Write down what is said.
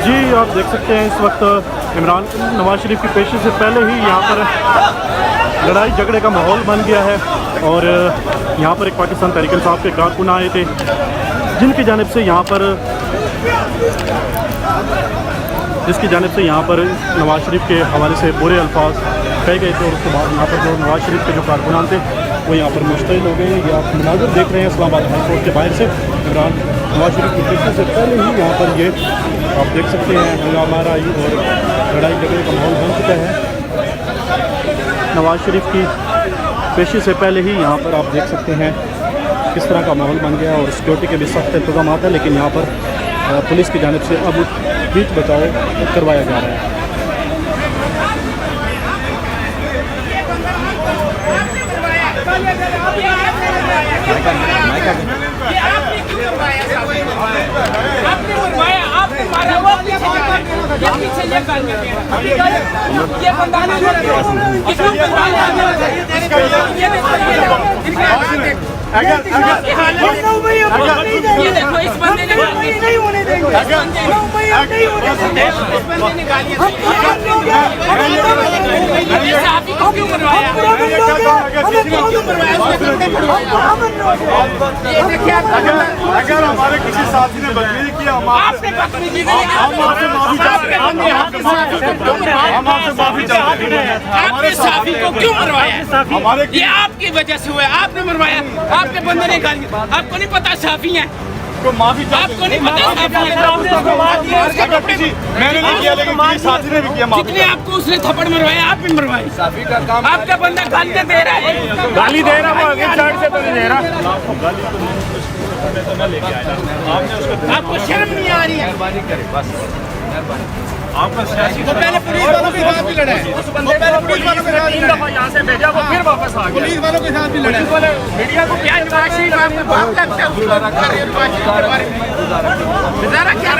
जी आप देख सकते हैं इस वक्त नवाज शरीफ की पेशी से पहले ही यहाँ पर लड़ाई झगड़े का माहौल बन गया है और यहाँ पर एक पाकिस्तान तहरीक इंसाफ के कारकुन आए थे जिसकी जानिब से यहाँ पर नवाज शरीफ के हवाले से बुरे अल्फाज कहे गए थे और उसके बाद यहाँ पर जो नवाज शरीफ के जो कारकुनान थे वो यहाँ पर मुश्तइल हो गए हैं। ये आप मुनाज़िर देख रहे हैं इस्लामाबाद हाई कोर्ट के बाहर से नवाज शरीफ की पेशी से पहले ही यहाँ पर ये आप देख सकते हैं हंगामाराई और लड़ाई झगड़े का माहौल बन चुका है। नवाज शरीफ की पेशी से पहले ही यहाँ पर आप देख सकते हैं किस तरह का माहौल बन गया और सिक्योरिटी के भी सख्त इंतजाम है, लेकिन यहाँ पर पुलिस की जानिब से अब बीच बचाव करवाया जा रहा है। ये देखो इस बंदे ने नहीं होने देंगे, क्यों मरवाया? अगर हमारे किसी साथी ने बदतमीजी किया हम आपसे माफी चाहते हैं। आपने साफी को क्यों मरवाया? ये आपकी वजह से हुआ है, आपने मरवाया, आपके बंदे ने गाली। आपको नहीं पता साफी है तो माफी आपको नहीं पता मैंने नहीं किया लेकिन किसी साथी ने भी किया। जितने आपको उसने थप्पड़ मरवाया आप भी मरवाए। साफी का काम आपका बंदा गाली दे रहा है, गाली दे रहा वो आगे साइड से तो नहीं दे रहा। आपको शर्म नहीं आ रही है? आपका सियासी तो पहले पुलिस वालों के साथ भी लड़ा है, पहले पुलिस वालों के साथ 3 दफा यहाँ से भेजा वो फिर वापस आ गया। पुलिस वालों के साथ भी लड़ा है। मीडिया को क्या नवाज शरीफ आपको बाप लगता है? उसको गुजारा क्या?